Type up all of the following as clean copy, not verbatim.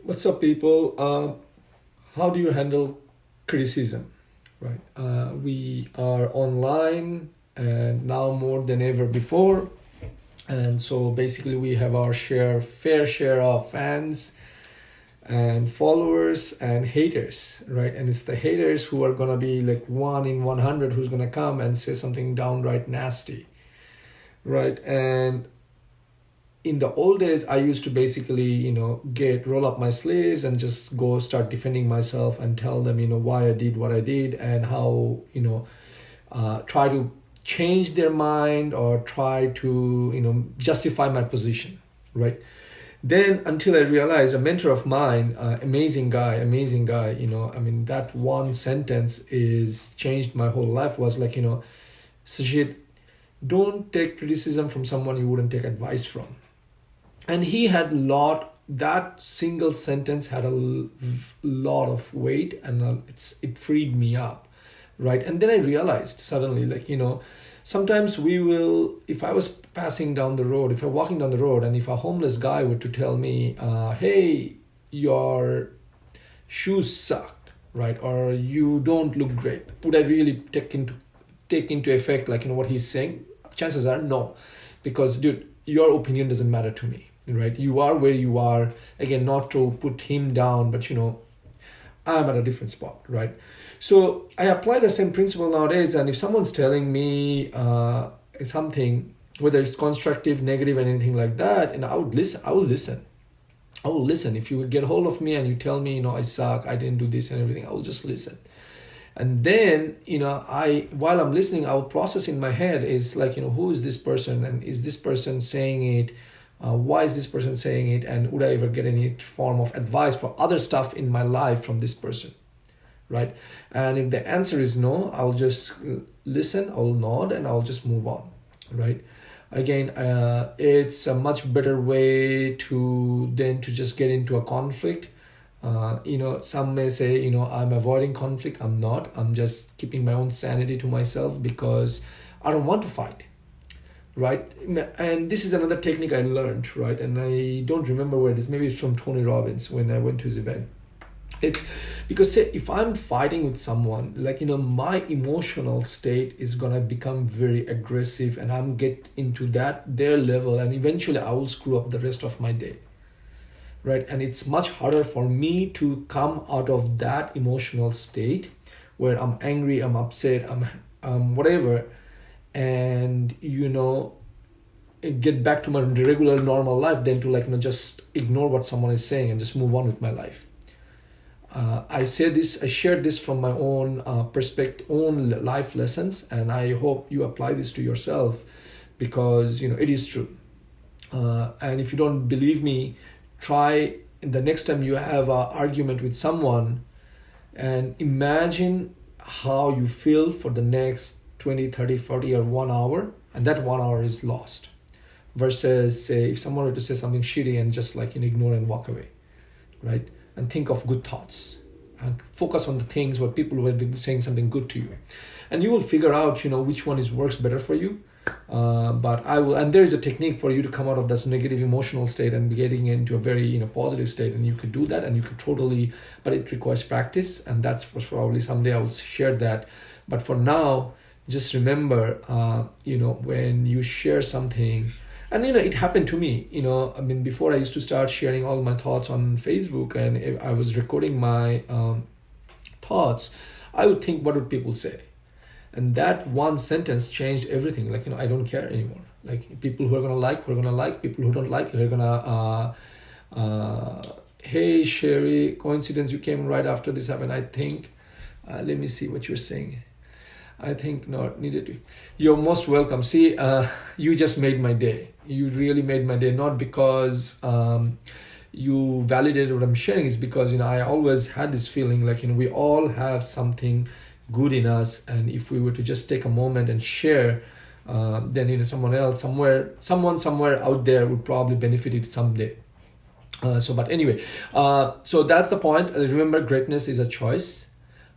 What's up, people? How do you handle criticism? Right. We are online and now more than ever before, and so basically we have our fair share of fans and followers and haters, right? And it's the haters who are gonna be like 1 in 100 who's gonna come and say something downright nasty, right? And in the old days I used to basically get roll up my sleeves and just go start defending myself and tell them why I did what I did and how try to change their mind or try to justify my position, right? Then until I realized a mentor of mine, amazing guy, I mean that one sentence is changed my whole life, was like, Sajid, don't take criticism from someone you wouldn't take advice from. And he had that single sentence had lot of weight, and it freed me up, right? And then I realized suddenly, like, sometimes if I was passing down the road, if I'm walking down the road, and if a homeless guy were to tell me, hey, your shoes suck, right, or you don't look great, would I really take into effect, like, what he's saying? Chances are no, because dude, your opinion doesn't matter to me, right? You are where you are. Again, not to put him down, but I'm at a different spot, right? So I apply the same principle nowadays, and if someone's telling me something, whether it's constructive, negative, anything like that, and I will listen. If you get hold of me and you tell me, I suck, I didn't do this and everything, I will just listen. And then while I'm listening, I'll process in my head is like, who is this person, and is this person saying it, why is this person saying it, and would I ever get any form of advice for other stuff in my life from this person, right? And if the answer is no, I'll just listen, I'll nod, and I'll just move on, right? Again, it's a much better way than to just get into a conflict. Some may say, I'm avoiding conflict. I'm not. I'm just keeping my own sanity to myself because I don't want to fight, right? And this is another technique I learned, right? And I don't remember where it is. Maybe it's from Tony Robbins when I went to his event. It's because, say, if I'm fighting with someone, like, my emotional state is gonna become very aggressive, and I'm get into their level, and eventually I will screw up the rest of my day, right? And it's much harder for me to come out of that emotional state where I'm angry, I'm upset, I'm whatever, and get back to my regular normal life, than to, like, just ignore what someone is saying and just move on with my life. I shared this from my own perspective, own life lessons, and I hope you apply this to yourself, because it is true. And if you don't believe me, try the next time you have an argument with someone, and imagine how you feel for the next 20, 30, 40, or 1 hour, and that 1 hour is lost, versus, say, if someone were to say something shitty and just, like, ignore and walk away, right? And think of good thoughts and focus on the things where people were saying something good to you, and you will figure out which one works better for you. But I will, and there is a technique for you to come out of this negative emotional state and getting into a very positive state, and you could do that, and you could totally, but it requires practice, and that's probably someday I will share that. But for now, just remember, when you share something, and it happened to me, I mean, before I used to start sharing all my thoughts on Facebook, and if I was recording my thoughts, I would think, what would people say? And that one sentence changed everything. Like, I don't care anymore. Like, people who are gonna like, people who don't like, who are gonna hey Sherry, coincidence you came right after this happened, I think. Let me see what you're saying. I think not needed to. You're most welcome. See, you just made my day. You really made my day, not because you validated what I'm sharing, is because I always had this feeling like we all have something good in us, and if we were to just take a moment and share, then someone somewhere out there would probably benefit it someday. But anyway, so that's the point. Remember, greatness is a choice.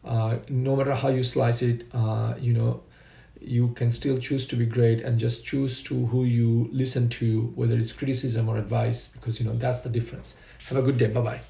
No matter how you slice it, you can still choose to be great, and just choose to who you listen to, whether it's criticism or advice, because that's the difference. Have a good day. Bye bye.